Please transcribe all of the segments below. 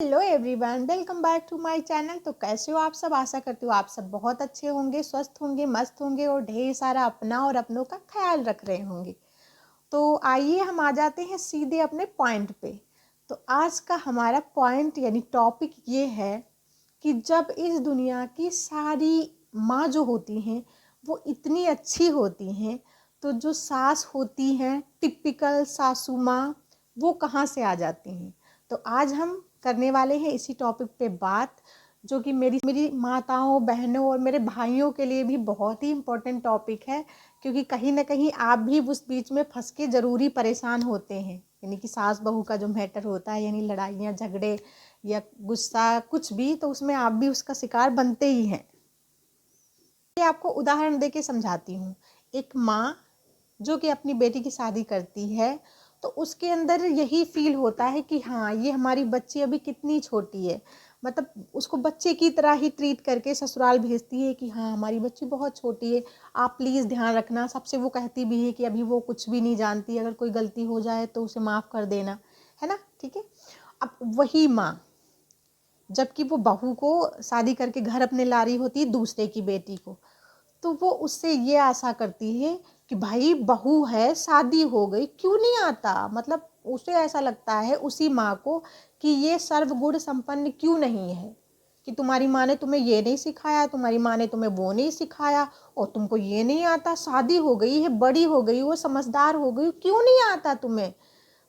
Hello everyone, welcome back to my channel. तो कैसे हो आप सब? आशा करती हूँ आप सब बहुत अच्छे होंगे, स्वस्थ होंगे, मस्त होंगे और ढेर सारा अपना और अपनों का ख्याल रख रहे होंगे। तो आइए हम आ जाते हैं सीधे अपने पॉइंट पे। तो आज का हमारा पॉइंट यानी टॉपिक ये है कि जब इस दुनिया की सारी माँ जो होती हैं वो इतनी अच्छी होती हैं, तो जो सास होती हैं टिपिकल सासू माँ, वो कहाँ से आ जाती हैं। तो आज हम करने वाले हैं इसी टॉपिक पे बात, जो कि मेरी माताओं, बहनों और मेरे भाइयों के लिए भी बहुत ही इम्पोर्टेंट टॉपिक है, क्योंकि कहीं ना कहीं आप भी उस बीच में फंस के ज़रूरी परेशान होते हैं। यानी कि सास बहू का जो मैटर होता है, यानी लड़ाइयाँ, झगड़े या गुस्सा कुछ भी, तो उसमें आप भी उसका शिकार बनते ही हैं। मैं आपको उदाहरण दे के समझाती हूँ। एक माँ जो कि अपनी बेटी की शादी करती है, तो उसके अंदर यही फील होता है कि हाँ, ये हमारी बच्ची अभी कितनी छोटी है। मतलब उसको बच्चे की तरह ही ट्रीट करके ससुराल भेजती है कि हाँ, हमारी बच्ची बहुत छोटी है, आप प्लीज़ ध्यान रखना। सबसे वो कहती भी है कि अभी वो कुछ भी नहीं जानती, अगर कोई गलती हो जाए तो उसे माफ़ कर देना, है ना, ठीक है। अब वही माँ, जबकि वो बहू को शादी करके घर अपने ला रही होती है, दूसरे की बेटी को, तो वो उससे ये आशा करती है कि भाई बहू है, शादी हो गई, क्यों नहीं आता। मतलब उसे ऐसा लगता है उसी माँ को कि ये सर्वगुण संपन्न क्यों नहीं है, कि तुम्हारी माँ ने तुम्हें ये नहीं सिखाया, तुम्हारी माँ ने तुम्हें वो नहीं सिखाया, और तुमको ये नहीं आता। शादी हो गई है, बड़ी हो गई, वो समझदार हो गई, क्यों नहीं आता तुम्हें।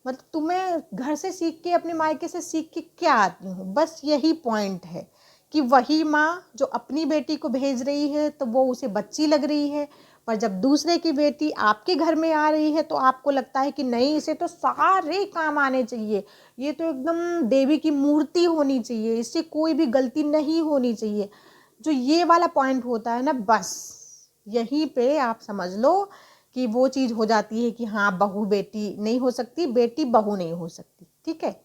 मतलब तुम्हें घर से सीख के, अपने मायके से सीख के क्या आती हूँ। बस यही पॉइंट है कि वही माँ जो अपनी बेटी को भेज रही है तो वो उसे बच्ची लग रही है, पर जब दूसरे की बेटी आपके घर में आ रही है तो आपको लगता है कि नहीं, इसे तो सारे काम आने चाहिए, ये तो एकदम देवी की मूर्ति होनी चाहिए, इससे कोई भी गलती नहीं होनी चाहिए। जो ये वाला पॉइंट होता है ना, बस यहीं पे आप समझ लो कि वो चीज़ हो जाती है कि हाँ, बहू बेटी नहीं हो सकती, बेटी बहू नहीं हो सकती, ठीक है।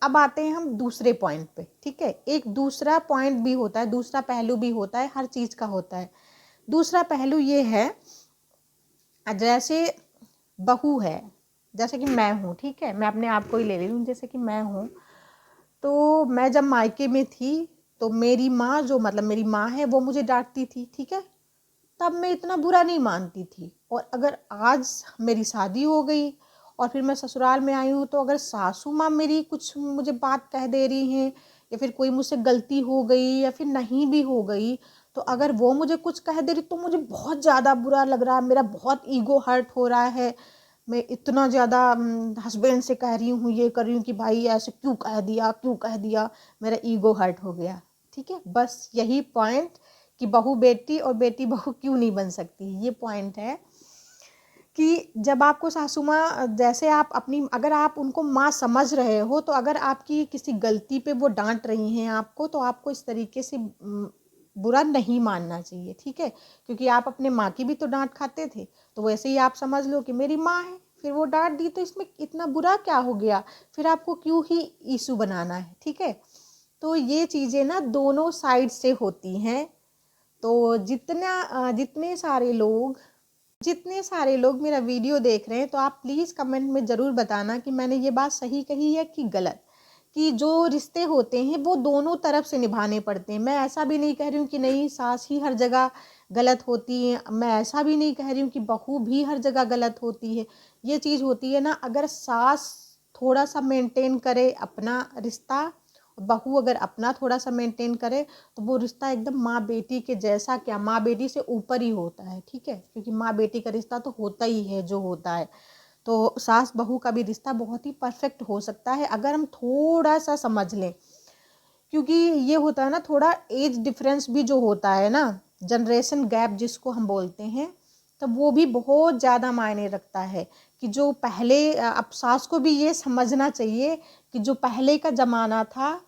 अब आते हैं हम दूसरे पॉइंट पे, ठीक है। एक दूसरा पॉइंट भी होता है, दूसरा पहलू भी होता है, हर चीज़ का होता है। दूसरा पहलू ये है, जैसे बहू है, जैसे कि मैं हूँ, ठीक है, मैं अपने आप को ही ले रही हूँ, जैसे कि मैं हूँ। तो मैं जब मायके में थी तो मेरी माँ, जो मतलब मेरी माँ है, वो मुझे डांटती थी, ठीक है। तब मैं इतना बुरा नहीं मानती थी। और अगर आज मेरी शादी हो गई और फिर मैं ससुराल में आई हूँ, तो अगर सासू माँ मेरी कुछ मुझे बात कह दे रही हैं, या फिर कोई मुझसे गलती हो गई या फिर नहीं भी हो गई, तो अगर वो मुझे कुछ कह दे रही तो मुझे बहुत ज़्यादा बुरा लग रहा है, मेरा बहुत ईगो हर्ट हो रहा है। मैं इतना ज़्यादा हस्बैंड से कह रही हूँ, ये कर रही हूँ कि भाई ऐसे क्यों कह दिया, क्यों कह दिया, मेरा ईगो हर्ट हो गया, ठीक है। बस यही पॉइंट कि बहू बेटी और बेटी बहू क्यों नहीं बन सकती, ये पॉइंट है कि जब आपको सासू माँ, जैसे आप अपनी, अगर आप उनको माँ समझ रहे हो, तो अगर आपकी किसी गलती पे वो डांट रही हैं आपको, तो आपको इस तरीके से बुरा नहीं मानना चाहिए, ठीक है। क्योंकि आप अपने माँ की भी तो डांट खाते थे, तो वैसे ही आप समझ लो कि मेरी माँ है, फिर वो डांट दी तो इसमें इतना बुरा क्या हो गया, फिर आपको क्यों ही इशू बनाना है, ठीक है। तो ये चीज़ें ना दोनों साइड से होती हैं। तो जितने सारे लोग मेरा वीडियो देख रहे हैं, तो आप प्लीज़ कमेंट में ज़रूर बताना कि मैंने ये बात सही कही है कि गलत। कि जो रिश्ते होते हैं वो दोनों तरफ से निभाने पड़ते हैं। मैं ऐसा भी नहीं कह रही हूँ कि नहीं, सास ही हर जगह गलत होती है, मैं ऐसा भी नहीं कह रही हूँ कि बहू भी हर जगह गलत होती है। ये चीज़ होती है ना, अगर सास थोड़ा सा मेंटेन करे अपना रिश्ता, बहू अगर अपना थोड़ा सा मेंटेन करे, तो वो रिश्ता एकदम माँ बेटी के जैसा, क्या माँ बेटी से ऊपर ही होता है, ठीक है। क्योंकि माँ बेटी का रिश्ता तो होता ही है जो होता है। तो सास बहू का भी रिश्ता बहुत ही परफेक्ट हो सकता है अगर हम थोड़ा सा समझ लें। क्योंकि ये होता है ना, थोड़ा एज डिफरेंस भी जो होता है ना, जनरेशन गैप जिसको हम बोलते हैं, तब वो भी बहुत ज़्यादा मायने रखता है। कि जो पहले, अब सास को भी ये समझना चाहिए कि जो पहले का ज़माना था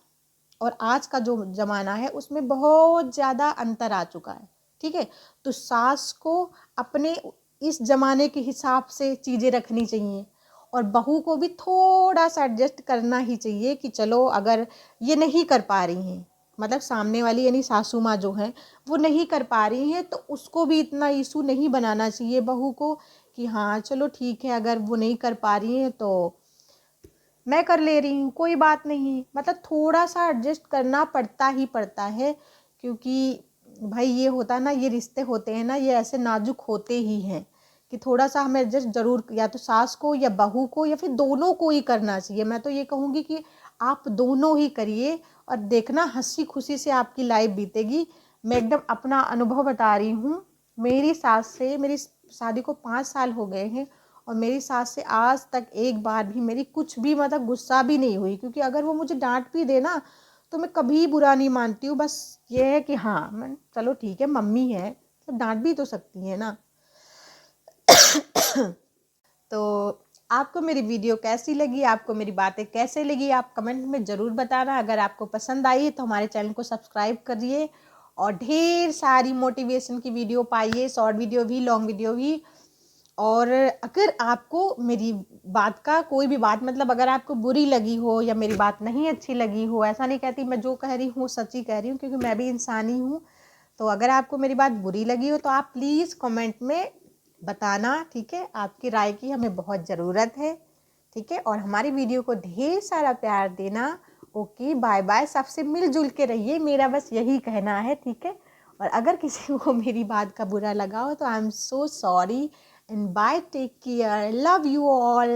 और आज का जो ज़माना है, उसमें बहुत ज़्यादा अंतर आ चुका है, ठीक है। तो सास को अपने इस ज़माने के हिसाब से चीज़ें रखनी चाहिए, और बहू को भी थोड़ा सा एडजस्ट करना ही चाहिए कि चलो, अगर ये नहीं कर पा रही हैं, मतलब सामने वाली यानी सासू माँ जो है वो नहीं कर पा रही हैं, तो उसको भी इतना इशू नहीं बनाना चाहिए बहू को कि हाँ चलो ठीक है, अगर वो नहीं कर पा रही हैं तो मैं कर ले रही हूँ, कोई बात नहीं। मतलब थोड़ा सा एडजस्ट करना पड़ता ही पड़ता है, क्योंकि भाई ये होता है ना, ये रिश्ते होते हैं ना, ये ऐसे नाजुक होते ही हैं कि थोड़ा सा हमें एडजस्ट जरूर, या तो सास को या बहू को या फिर दोनों को ही करना चाहिए। मैं तो ये कहूँगी कि आप दोनों ही करिए और देखना हंसी खुशी से आपकी लाइफ बीतेगी। मैं एकदम अपना अनुभव बता रही हूँ। मेरी सास से, मेरी शादी को 5 साल हो गए हैं, और मेरी सास से आज तक एक बार भी मेरी कुछ भी मतलब गुस्सा भी नहीं हुई, क्योंकि अगर वो मुझे डांट भी देना तो मैं कभी बुरा नहीं मानती हूँ। बस ये है कि हाँ, मैं चलो ठीक है, मम्मी है तो डांट भी तो सकती है ना। तो आपको मेरी वीडियो कैसी लगी, आपको मेरी बातें कैसे लगी, आप कमेंट में ज़रूर बताना। अगर आपको पसंद आई तो हमारे चैनल को सब्सक्राइब करिए और ढेर सारी मोटिवेशन की वीडियो पाइए, शॉर्ट वीडियो भी, लॉन्ग वीडियो भी। और अगर आपको मेरी बात का कोई भी बात, मतलब अगर आपको बुरी लगी हो या मेरी बात नहीं अच्छी लगी हो, ऐसा नहीं कहती, मैं जो कह रही हूँ सच्ची कह रही हूँ, क्योंकि मैं भी इंसान ही हूँ। तो अगर आपको मेरी बात बुरी लगी हो तो आप प्लीज़ कमेंट में बताना, ठीक है। आपकी राय की हमें बहुत ज़रूरत है, ठीक है। और हमारी वीडियो को ढेर सारा प्यार देना। Okay, bye bye. सबसे मिलजुल के रहिए, मेरा बस यही कहना है, ठीक है। और अगर किसी को मेरी बात का बुरा लगा हो तो I am so sorry, and bye, take care, love you all.